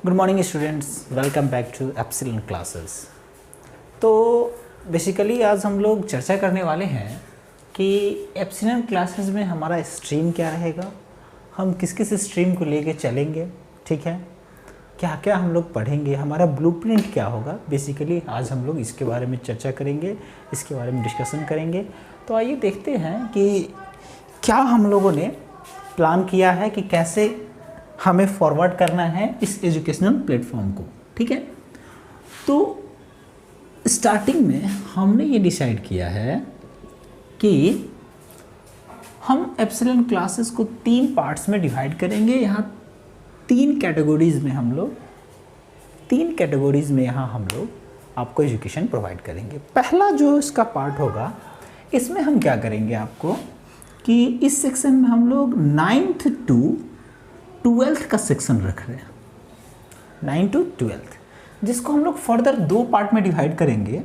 Good morning students, welcome back to Epsilon classes. तो basically आज हम लोग चर्चा करने वाले हैं कि एप्सिलॉन क्लासेस में हमारा स्ट्रीम क्या रहेगा, हम किस किस स्ट्रीम को लेके चलेंगे, ठीक है, क्या क्या हम लोग पढ़ेंगे, हमारा ब्लूप्रिंट क्या होगा। बेसिकली आज हम लोग इसके बारे में चर्चा करेंगे, इसके बारे में डिस्कशन करेंगे। तो आइए देखते हैं कि क्या हम लोगों ने प्लान किया है कि कैसे हमें फॉरवर्ड करना है इस एजुकेशनल प्लेटफॉर्म को, ठीक है। तो स्टार्टिंग में हमने ये डिसाइड किया है कि हम एप्सिलॉन क्लासेस को 3 पार्ट्स में डिवाइड करेंगे। यहाँ 3 कैटेगरीज में हम लोग आपको एजुकेशन प्रोवाइड करेंगे। पहला जो इसका पार्ट होगा, इसमें हम क्या करेंगे आपको कि इस सेक्शन में हम लोग 9th to 12th का सेक्शन रख रहे हैं, 9 to 12th, जिसको हम लोग फर्दर 2 पार्ट में डिवाइड करेंगे।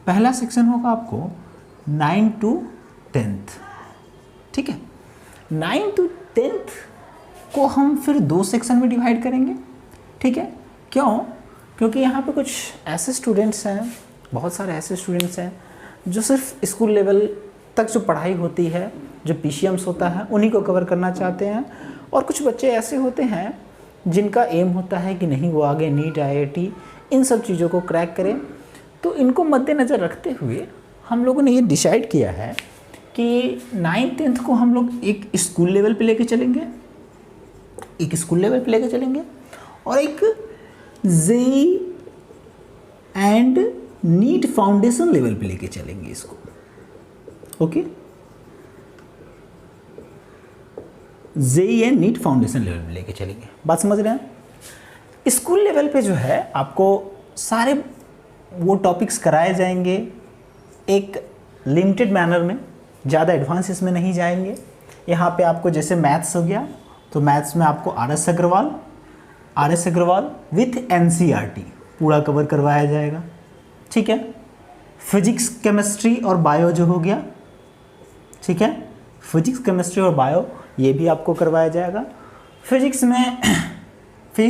पहला सेक्शन होगा आपको 9 to 10th, ठीक है। 9 to 10th को हम फिर 2 सेक्शन में डिवाइड करेंगे, ठीक है। क्यों? क्योंकि यहाँ पे कुछ ऐसे स्टूडेंट्स हैं, बहुत सारे ऐसे स्टूडेंट्स हैं जो सिर्फ स्कूल लेवल तक जो पढ़ाई होती है, जो PCMs होता है, उन्हीं को कवर करना चाहते हैं। और कुछ बच्चे ऐसे होते हैं जिनका एम होता है कि नहीं, वो आगे नीट IIT इन सब चीज़ों को क्रैक करें। तो इनको मद्देनज़र रखते हुए हम लोगों ने ये डिसाइड किया है कि 9th 10th को हम लोग एक स्कूल लेवल पे लेके चलेंगे, और एक JEE and NEET foundation level पे लेके चलेंगे इसको, okay. JEE and NEET foundation level पे लेके चलेंगे, बात समझ रहे हैं। स्कूल लेवल पे जो है आपको सारे वो टॉपिक्स कराए जाएंगे एक लिमिटेड मैनर में, ज़्यादा एडवांस इसमें नहीं जाएंगे। यहाँ पे आपको जैसे मैथ्स हो गया, तो मैथ्स में आपको RS अग्रवाल विथ NCERT पूरा कवर करवाया जाएगा, ठीक है। फिजिक्स, केमिस्ट्री और बायो जो हो गया, ठीक है, फिजिक्स, केमिस्ट्री और बायो ये भी आपको करवाया जाएगा। फिजिक्स,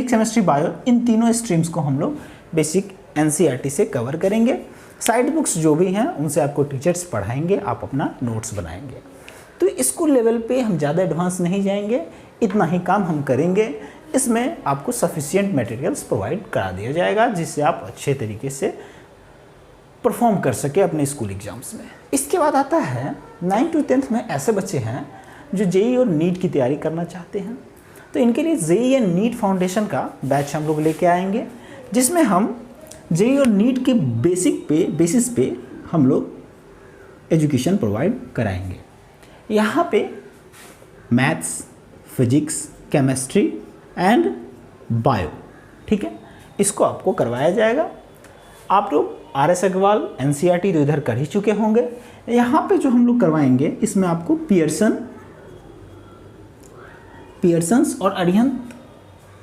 केमिस्ट्री, बायो इन तीनों स्ट्रीम्स को हम लोग बेसिक NCERT से कवर करेंगे। साइड बुक्स जो भी हैं उनसे आपको टीचर्स पढ़ाएंगे, आप अपना नोट्स बनाएंगे। तो स्कूल लेवल पे हम ज़्यादा एडवांस नहीं जाएंगे, इतना ही काम हम करेंगे। इसमें आपको सफिशिएंट मटेरियल्स प्रोवाइड करा दिया जाएगा जिससे आप अच्छे तरीके से परफॉर्म कर सके अपने स्कूल एग्जाम्स में। इसके बाद आता है 9 to 10th में ऐसे बच्चे हैं जो JEE और नीट की तैयारी करना चाहते हैं। तो इनके लिए JEE एंड नीट फाउंडेशन का बैच हम लोग लेके आएंगे, जिसमें हम JEE और नीट के बेसिस पे हम लोग एजुकेशन प्रोवाइड कराएंगे। यहाँ पे maths, physics, chemistry and bio, ठीक है, इसको आपको करवाया जाएगा। आप लोग RS अग्रवाल, NCERT तो इधर कर ही चुके होंगे। यहाँ पे जो हम लोग करवाएंगे इसमें आपको पियर्सन्स और अरिहंत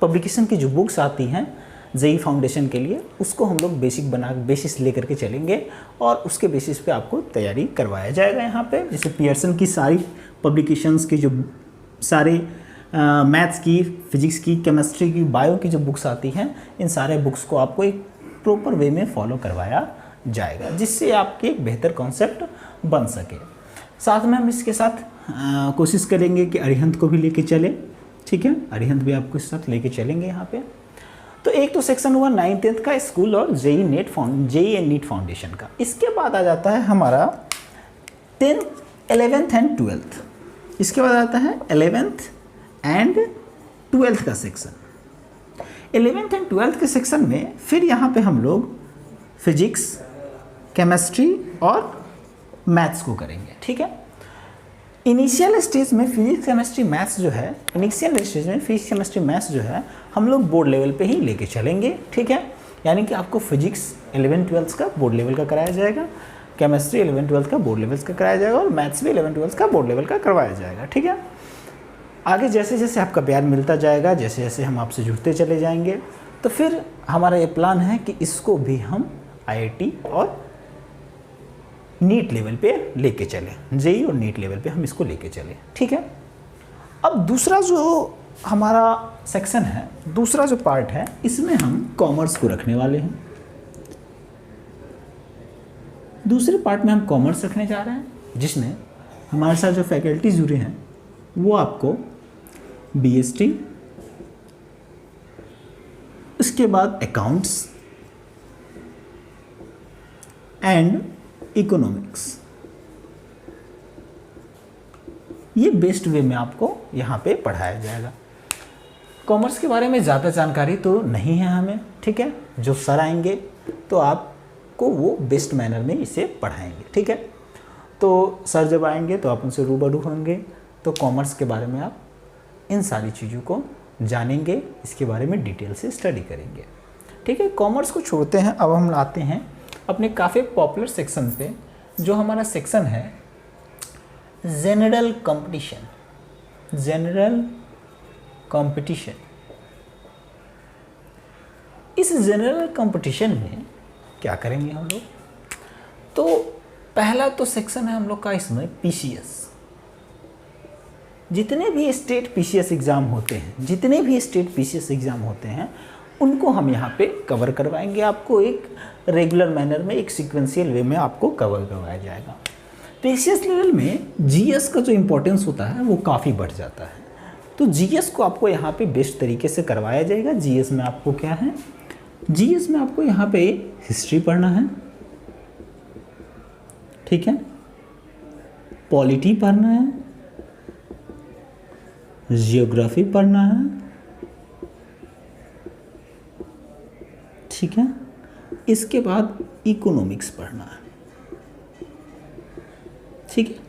पब्लिकेशन की जो बुक्स आती हैं JEE फाउंडेशन के लिए, उसको हम लोग बेसिस लेकर के चलेंगे और उसके बेसिस पे आपको तैयारी करवाया जाएगा। यहाँ पे जैसे पियर्सन की सारी पब्लिकेशंस की जो सारे मैथ्स की, फिजिक्स की, केमिस्ट्री की, बायो की जो बुक्स आती हैं, इन सारे बुक्स को आपको एक प्रॉपर वे में फॉलो करवाया जाएगा जिससे आपके एक बेहतर कॉन्सेप्ट बन सके। साथ में हम इसके साथ कोशिश करेंगे कि अरिहंत को भी लेके चले, ठीक है, अरिहंत भी आपको इस साथ लेके चलेंगे यहाँ पे। तो एक तो सेक्शन हुआ 9 10th का स्कूल और JEE एंड नीट फाउंडेशन का। इसके बाद आ जाता है हमारा 10th, 11th एंड 12th। इसके बाद आता है 11th एंड 12th का सेक्शन। 11th एंड 12th के सेक्शन में फिर यहाँ पे हम लोग फिजिक्स, केमिस्ट्री और मैथ्स को करेंगे, ठीक है। इनिशियल स्टेज में फिजिक्स, केमिस्ट्री, मैथ्स जो है हम लोग बोर्ड लेवल पे ही लेके चलेंगे, ठीक है। यानी कि आपको फिजिक्स 11 12 का बोर्ड लेवल का कराया जाएगा, केमिस्ट्री 11 12 का बोर्ड लेवल का कराया जाएगा और मैथ्स भी 11 12 का बोर्ड लेवल का करवाया जाएगा, ठीक है। आगे जैसे जैसे आपका प्यार मिलता जाएगा, जैसे जैसे हम आपसे जुड़ते चले जाएंगे, तो फिर हमारा ये प्लान है कि इसको भी हम IIT और नीट लेवल पे लेके चले, JEE और नीट लेवल पे हम इसको लेके चले, ठीक है। अब दूसरा जो हमारा सेक्शन है, दूसरा जो पार्ट है, इसमें हम कॉमर्स को रखने वाले हैं। दूसरे पार्ट में हम कॉमर्स रखने जा रहे हैं, जिसमें हमारे साथ जो फैकल्टी जुड़े हैं वो आपको बीएसटी, उसके बाद अकाउंट्स एंड इकोनॉमिक्स, ये बेस्ट वे में आपको यहाँ पे पढ़ाया जाएगा। कॉमर्स के बारे में ज़्यादा जानकारी तो नहीं है हमें, ठीक है। जो सर आएंगे तो आपको वो बेस्ट मैनर में इसे पढ़ाएंगे, ठीक है। तो सर जब आएंगे तो आप उनसे रूबरू होंगे, तो कॉमर्स के बारे में आप इन सारी चीज़ों को जानेंगे, इसके बारे में डिटेल से स्टडी करेंगे, ठीक है। कॉमर्स को छोड़ते हैं, अब हम लाते हैं अपने काफ़ी पॉपुलर सेक्शन पे, जो हमारा सेक्शन है जनरल कंपटीशन। जनरल कंपटीशन, इस जनरल कंपटीशन में क्या करेंगे हम लोग? तो पहला तो सेक्शन है हम लोग का इसमें पीसीएस। जितने भी स्टेट पीसीएस एग्ज़ाम होते हैं, जितने भी स्टेट पीसीएस एग्ज़ाम होते हैं, उनको हम यहाँ पे कवर करवाएंगे। आपको एक रेगुलर मैनर में, एक सीक्वेंशियल वे में आपको कवर करवाया जाएगा। पीसीएस लेवल में जीएस का जो इम्पोर्टेंस होता है वो काफ़ी बढ़ जाता है, तो जीएस को आपको यहाँ पे बेस्ट तरीके से करवाया जाएगा। जीएस में आपको क्या है? जीएस में आपको यहाँ पे हिस्ट्री पढ़ना है, ठीक है, पॉलिटी पढ़ना है, जियोग्राफी पढ़ना है, ठीक है, इसके बाद इकोनॉमिक्स पढ़ना है, ठीक है।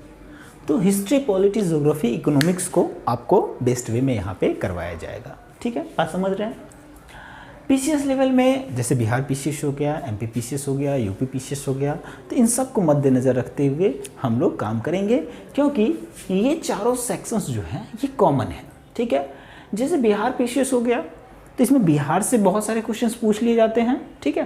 तो हिस्ट्री, पॉलिटी, ज्योग्राफी, इकोनॉमिक्स को आपको बेस्ट वे में यहाँ पे करवाया जाएगा, ठीक है। बात समझ रहे हैं? पीसीएस लेवल में जैसे बिहार पीसीएस हो गया, एमपी पीसीएस हो गया, यूपी पीसीएस हो गया, तो इन सब को मद्देनज़र रखते हुए हम लोग काम करेंगे, क्योंकि ये चारों सेक्शंस जो हैं ये कॉमन है, ठीक है। जैसे बिहार पीसीएस हो गया तो इसमें बिहार से बहुत सारे क्वेश्चंस पूछ लिए जाते हैं, ठीक है,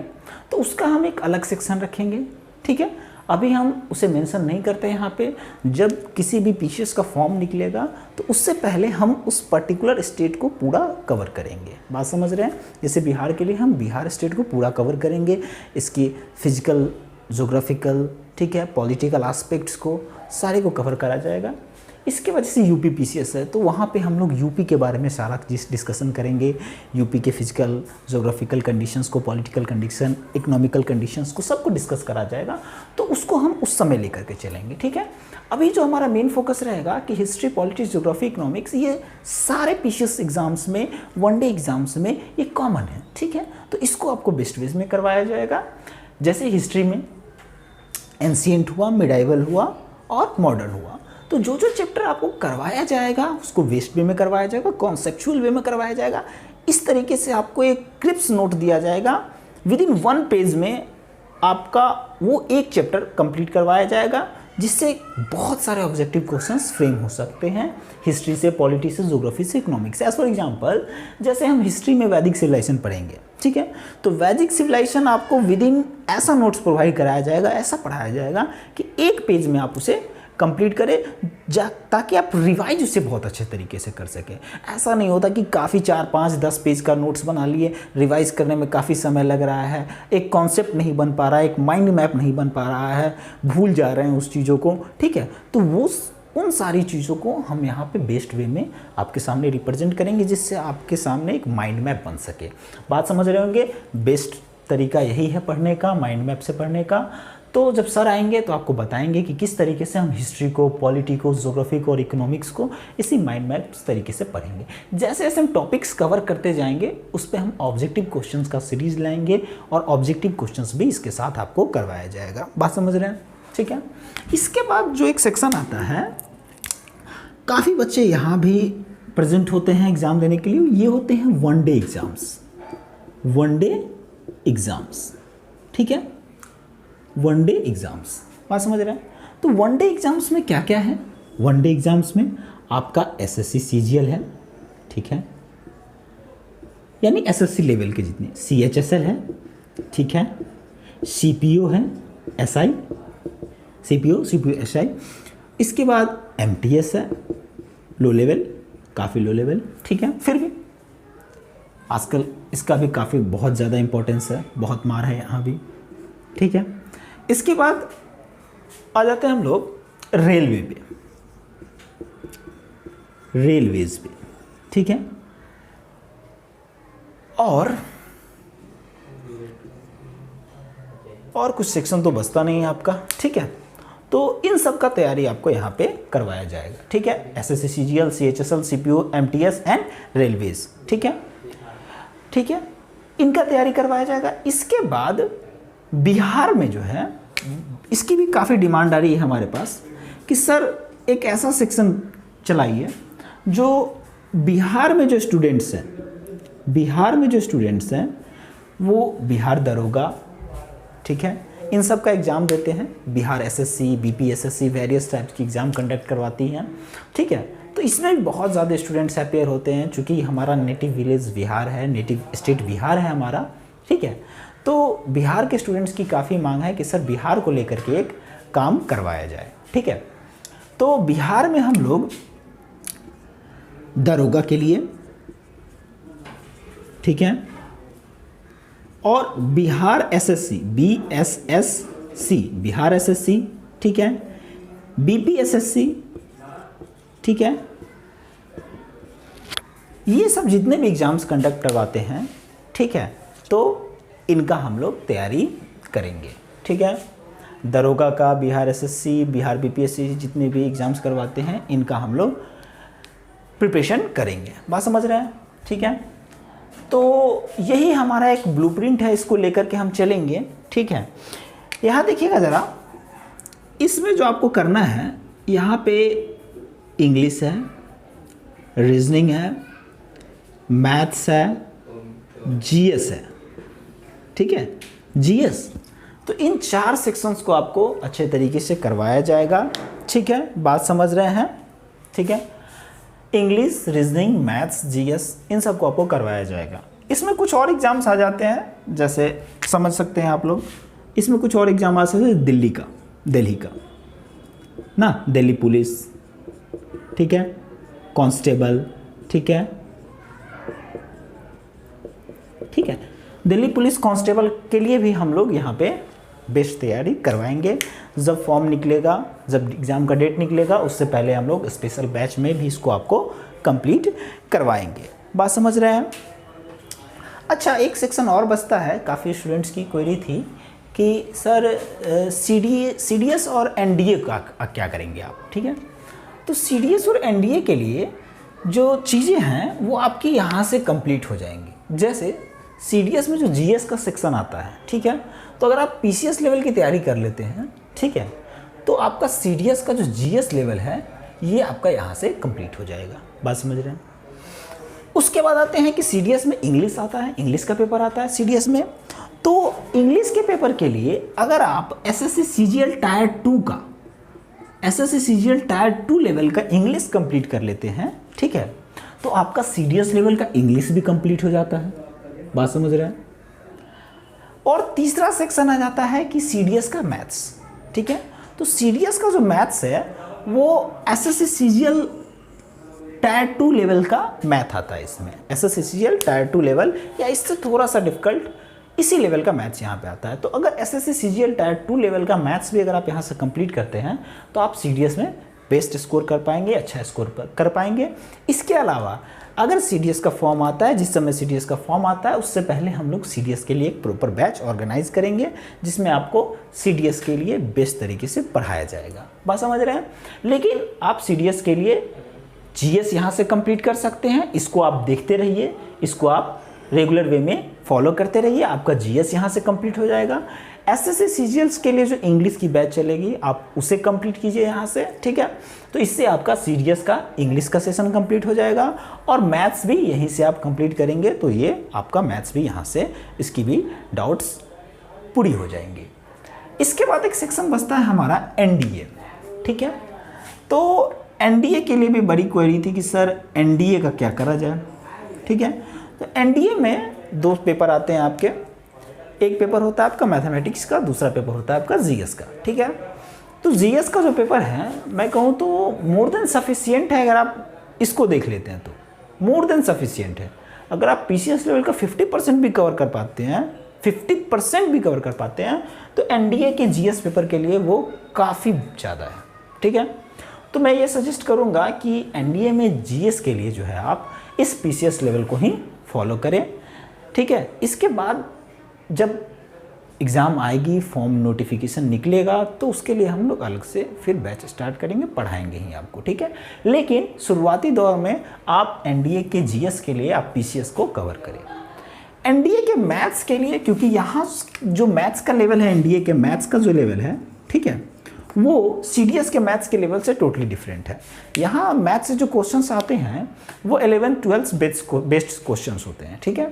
तो उसका हम एक अलग सेक्शन रखेंगे, ठीक है। अभी हम उसे मेंशन नहीं करते यहाँ पे। जब किसी भी पीसीएस का फॉर्म निकलेगा तो उससे पहले हम उस पर्टिकुलर स्टेट को पूरा कवर करेंगे। बात समझ रहे हैं? जैसे बिहार के लिए हम बिहार स्टेट को पूरा कवर करेंगे, इसकी फिजिकल, जोग्राफिकल, ठीक है, पॉलिटिकल एस्पेक्ट्स को सारे को कवर करा जाएगा। इसके वजह से यूपी पीसीएस है, तो वहाँ पे हम लोग यूपी के बारे में सारा डिस्कशन करेंगे। यूपी के फिजिकल, जोग्राफिकल कंडीशंस को, पॉलिटिकल कंडीशन, इकोनॉमिकल कंडीशंस को, सबको डिस्कस करा जाएगा, तो उसको हम उस समय लेकर के चलेंगे, ठीक है। अभी जो हमारा मेन फोकस रहेगा कि हिस्ट्री, पॉलिटिक्स, ज्योग्राफी, इकोनॉमिक्स, ये सारे पीसीएस एग्जाम्स में, वनडे एग्जाम्स में ये कॉमन है, ठीक है। तो इसको आपको बेस्ट वेज में करवाया जाएगा। जैसे हिस्ट्री में एंशिएंट हुआ, मिडाइवल हुआ और मॉडर्न हुआ, तो जो जो चैप्टर आपको करवाया जाएगा उसको वेस्ट वे में करवाया जाएगा, कॉन्सेप्चुअल वे में करवाया जाएगा। इस तरीके से आपको एक क्रिप्स नोट दिया जाएगा, विद इन 1 पेज में आपका वो एक चैप्टर कंप्लीट करवाया जाएगा, जिससे बहुत सारे ऑब्जेक्टिव क्वेश्चंस फ्रेम हो सकते हैं हिस्ट्री से, पॉलिटी से, ज्योग्राफी से, इकोनॉमिक्स से। एज फॉर एग्जांपल, जैसे हम हिस्ट्री में वैदिक सिविलाइजेशन पढ़ेंगे, ठीक है, तो वैदिक सिविलाइजेशन आपको विद इन ऐसा नोट्स प्रोवाइड कराया जाएगा, ऐसा पढ़ाया जाएगा कि एक पेज में आप उसे कंप्लीट करें, ताकि आप रिवाइज उसे बहुत अच्छे तरीके से कर सकें। ऐसा नहीं होता कि काफ़ी 4, 5, 10 पेज का नोट्स बना लिए, रिवाइज करने में काफ़ी समय लग रहा है, एक कॉन्सेप्ट नहीं बन पा रहा है, एक माइंड मैप नहीं बन पा रहा है, भूल जा रहे हैं उस चीज़ों को, ठीक है। तो वो उन सारी चीज़ों को हम यहाँ पे बेस्ट वे में आपके सामने रिप्रेजेंट करेंगे, जिससे आपके सामने एक माइंड मैप बन सके। बात समझ रहे होंगे? बेस्ट तरीका यही है पढ़ने का, माइंड मैप से पढ़ने का। तो जब सर आएंगे तो आपको बताएंगे कि किस तरीके से हम हिस्ट्री को, पॉलिटी को, ज्योग्राफी को और इकोनॉमिक्स को इसी माइंड मैप तरीके से पढ़ेंगे। जैसे जैसे हम टॉपिक्स कवर करते जाएंगे, उस पर हम ऑब्जेक्टिव क्वेश्चंस का सीरीज लाएंगे और ऑब्जेक्टिव क्वेश्चंस भी इसके साथ आपको करवाया जाएगा। बात समझ रहे हैं? ठीक है। इसके बाद जो एक सेक्शन आता है, काफ़ी बच्चे यहाँ भी प्रेजेंट होते हैं एग्ज़ाम देने के लिए, ये होते हैं वनडे एग्ज़ाम्स। वनडे एग्ज़ाम्स, ठीक है, वनडे एग्ज़ाम्स। बात समझ रहे हैं? तो वनडे एग्ज़ाम्स में क्या क्या है? वनडे एग्ज़ाम्स में आपका एसएससी सीजीएल है, ठीक है, यानी एसएससी लेवल के जितने, सीएचएसएल है, ठीक है, सीपीओ है, एसआई, सीपीओ एसआई, इसके बाद एमटीएस है, लो लेवल काफ़ी लो लेवल, ठीक है। फिर भी आजकल इसका भी काफ़ी बहुत ज़्यादा इम्पोर्टेंस है, बहुत मार है यहाँ भी, ठीक है। इसके बाद आ जाते हैं हम लोग रेलवे पे, रेलवेज पे, ठीक है। और कुछ सेक्शन तो बचता नहीं है आपका, ठीक है। तो इन सब का तैयारी आपको यहाँ पे करवाया जाएगा, ठीक है। SSC CGL, CHSL, CPO, MTS and railways, ठीक है, ठीक है, इनका तैयारी करवाया जाएगा। इसके बाद बिहार में जो है, इसकी भी काफ़ी डिमांड आ रही है हमारे पास कि सर एक ऐसा सेक्शन चलाइए जो बिहार में जो स्टूडेंट्स हैं, बिहार में जो स्टूडेंट्स हैं वो बिहार दरोगा, ठीक है, इन सब का एग्ज़ाम देते हैं। Bihar SSC, BPSSC, various types की एग्ज़ाम कंडक्ट करवाती हैं, ठीक है। तो इसमें भी बहुत ज़्यादा स्टूडेंट्स अपेयर होते हैं, चूँकि हमारा नेटिव विलेज बिहार है, नेटिव स्टेट बिहार है हमारा, ठीक है। तो बिहार के स्टूडेंट्स की काफ़ी मांग है कि सर बिहार को लेकर के एक काम करवाया जाए, ठीक है। तो बिहार में हम लोग दरोगा के लिए, ठीक है, और Bihar SSC, BSSC, Bihar SSC, ठीक है, बीपीएसएससी, ठीक है, ये सब जितने भी एग्जाम्स कंडक्ट करवाते हैं, ठीक है, तो इनका हम लोग तैयारी करेंगे, ठीक है। दरोगा का, बिहार एसएससी, बिहार बीपीएससी, जितने भी एग्जाम्स करवाते हैं इनका हम लोग प्रिपरेशन करेंगे। बात समझ रहे हैं, ठीक है। तो यही हमारा एक ब्लूप्रिंट है, इसको लेकर के हम चलेंगे, ठीक है। यहाँ देखिएगा ज़रा, इसमें जो आपको करना है, यहाँ पे इंग्लिश है, रीजनिंग है, मैथ्स है, जीएस है, ठीक है, जीएस। तो इन 4 सेक्शंस को आपको अच्छे तरीके से करवाया जाएगा, ठीक है। बात समझ रहे हैं, ठीक है। इंग्लिश, रीजनिंग, मैथ्स, जीएस, इन सब को आपको करवाया जाएगा। इसमें कुछ और एग्जाम्स आ जाते हैं, जैसे समझ सकते हैं आप लोग, इसमें कुछ और एग्जाम आ सकते हैं, दिल्ली का ना, दिल्ली पुलिस, ठीक है, कांस्टेबल, ठीक है, ठीक है, दिल्ली पुलिस कांस्टेबल के लिए भी हम लोग यहाँ पे बेस्ट तैयारी करवाएंगे। जब फॉर्म निकलेगा, जब एग्ज़ाम का डेट निकलेगा, उससे पहले हम लोग स्पेशल बैच में भी इसको आपको कंप्लीट करवाएंगे। बात समझ रहे हैं। अच्छा, एक सेक्शन और बचता है, काफ़ी स्टूडेंट्स की क्वेरी थी कि सर सीडीएस और एनडीए का क्या करेंगे आप, ठीक है। तो सीडीएस और एनडीए के लिए जो चीज़ें हैं वो आपकी यहाँ से कंप्लीट हो जाएंगी। जैसे सीडीएस में जो जीएस का सेक्शन आता है, ठीक है, तो अगर आप पीसीएस लेवल की तैयारी कर लेते हैं, ठीक है, तो आपका सीडीएस का जो जीएस लेवल है ये आपका यहाँ से कंप्लीट हो जाएगा। बात समझ रहे हैं। उसके बाद आते हैं कि सीडीएस में इंग्लिश आता है, इंग्लिश का पेपर आता है सीडीएस में। तो इंग्लिश के पेपर के लिए अगर आप एसएससी सीजीएल टायर 2 का, एसएससी सीजीएल टायर 2 लेवल का इंग्लिश कंप्लीट कर लेते हैं, ठीक है, तो आपका सीडीएस लेवल का इंग्लिश भी कंप्लीट हो जाता है। बात समझ रहे हैं। और तीसरा सेक्शन आ जाता है कि सीडीएस का मैथ्स, ठीक है। तो सीडीएस का जो मैथ्स है वो एसएससी सीजीएल टायर 2 लेवल का मैथ आता है इसमें, एसएससी सीजीएल टायर 2 लेवल या इससे थोड़ा सा डिफिकल्ट इसी लेवल का मैथ्स यहाँ पे आता है। तो अगर एसएससी सीजीएल टायर 2 लेवल का मैथ्स भी अगर आप यहाँ से कंप्लीट करते हैं तो आप सीडीएस में बेस्ट स्कोर कर पाएंगे, अच्छा स्कोर कर पाएंगे। इसके अलावा अगर सीडीएस का फॉर्म आता है, जिस समय सीडीएस का फॉर्म आता है उससे पहले हम लोग सीडीएस के लिए एक प्रॉपर बैच ऑर्गेनाइज करेंगे जिसमें आपको सीडीएस के लिए बेस्ट तरीके से पढ़ाया जाएगा। बात समझ रहे हैं। लेकिन आप सीडीएस के लिए जीएस यहाँ से कंप्लीट कर सकते हैं, इसको आप देखते रहिए, इसको आप रेगुलर वे में फॉलो करते रहिए, आपका जीएस यहाँ से कंप्लीट हो जाएगा। एसएससी सीजीएल्स के लिए जो इंग्लिश की बैच चलेगी आप उसे कंप्लीट कीजिए यहाँ से, ठीक है। तो इससे आपका सीडीएस का इंग्लिश का सेशन कंप्लीट हो जाएगा और मैथ्स भी यहीं से आप कंप्लीट करेंगे तो ये आपका मैथ्स भी यहाँ से, इसकी भी डाउट्स पूरी हो जाएंगी। इसके बाद एक सेक्शन बचता है हमारा एनडीए, ठीक है। तो एनडीए के लिए भी बड़ी क्वेरी थी कि सर एनडीए का क्या करा जाए, ठीक है। तो एनडीए में 2 पेपर आते हैं आपके, एक पेपर होता है आपका मैथमेटिक्स का, दूसरा पेपर होता है आपका जीएस का, ठीक है। तो जीएस का जो पेपर है मैं कहूँ तो मोर देन सफिशिएंट है। अगर आप इसको देख लेते हैं तो मोर देन सफिशियंट है। अगर आप पीसीएस लेवल का 50% भी कवर कर पाते हैं, 50% भी कवर कर पाते हैं, तो एनडीए के जीएस पेपर के लिए वो काफ़ी ज़्यादा है। ठीक है, तो मैं ये सजेस्ट करूँगा कि एनडीए में जीएस के लिए जो है आप इस पीसीएस लेवल को ही फॉलो करें। ठीक है, इसके बाद जब एग्ज़ाम आएगी, फॉर्म नोटिफिकेशन निकलेगा, तो उसके लिए हम लोग अलग से फिर बैच स्टार्ट करेंगे, पढ़ाएंगे ही आपको। ठीक है, लेकिन शुरुआती दौर में आप एनडीए के जीएस के लिए आप पीसीएस को कवर करें। एनडीए के मैथ्स के लिए, क्योंकि यहाँ जो मैथ्स का लेवल है, एनडीए के मैथ्स का जो लेवल है, ठीक है, वो सीडीएस के मैथ्स के लेवल से टोटली डिफरेंट है। यहाँ मैथ्स से जो क्वेश्चंस आते हैं वो 11-12 बेस्ड क्वेश्चंस होते हैं। ठीक है,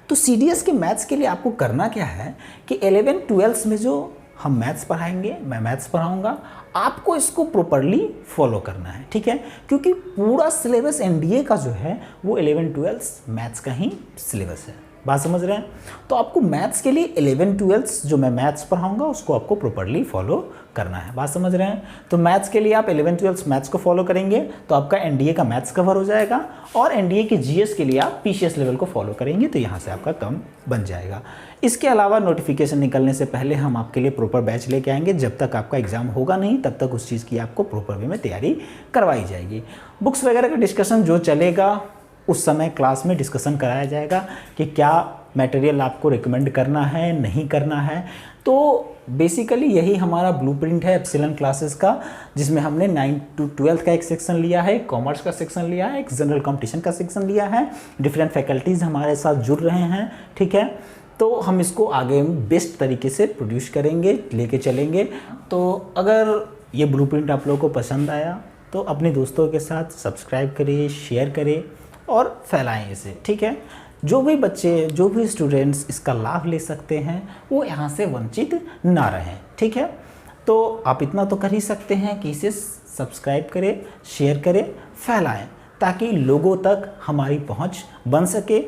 तो सीडीएस के मैथ्स के लिए आपको करना क्या है कि 11-12 में जो हम मैथ्स पढ़ाएंगे, मैं मैथ्स पढ़ाऊंगा, आपको इसको प्रॉपरली फॉलो करना है। ठीक है, क्योंकि पूरा सिलेबस एनडीए का जो है वो 11-12 मैथ्स का ही सिलेबस है। बात समझ रहे हैं? तो आपको मैथ्स के लिए 11-12 जो मैं मैथ्स पढ़ाऊंगा उसको आपको प्रॉपरली फॉलो करना है। बात समझ रहे हैं? तो मैथ्स के लिए आप 11-12 मैथ्स को फॉलो करेंगे तो आपका एनडीए का मैथ्स कवर हो जाएगा, और एनडीए के जीएस के लिए आप पीसीएस लेवल को फॉलो करेंगे तो यहाँ से आपका कम बन जाएगा। इसके अलावा नोटिफिकेशन निकलने से पहले हम आपके लिए प्रॉपर बैच लेके आएंगे। जब तक आपका एग्जाम होगा नहीं तब तक उस चीज़ की आपको प्रॉपर वे में तैयारी करवाई जाएगी। बुक्स वगैरह का डिस्कशन जो चलेगा उस समय क्लास में डिस्कशन कराया जाएगा कि क्या मटेरियल आपको रिकमेंड करना है, नहीं करना है। तो बेसिकली यही हमारा ब्लूप्रिंट है एप्सिलॉन क्लासेस का, जिसमें हमने 9 to 12 का एक सेक्शन लिया है, कॉमर्स का सेक्शन लिया है, एक जनरल कंपटीशन का सेक्शन लिया है, डिफरेंट फैकल्टीज़ हमारे साथ जुड़ रहे हैं। ठीक है, तो हम इसको आगे बेस्ट तरीके से प्रोड्यूस करेंगे, लेके चलेंगे। तो अगर ये ब्लूप्रिंट आप लोगों को पसंद आया तो अपने दोस्तों के साथ सब्सक्राइब करिए, शेयर करें और फैलाएं इसे। ठीक है, जो भी बच्चे, जो भी स्टूडेंट्स इसका लाभ ले सकते हैं वो यहाँ से वंचित ना रहें। ठीक है, तो आप इतना तो कर ही सकते हैं कि इसे सब्सक्राइब करें, शेयर करें, फैलाएं, ताकि लोगों तक हमारी पहुँच बन सके,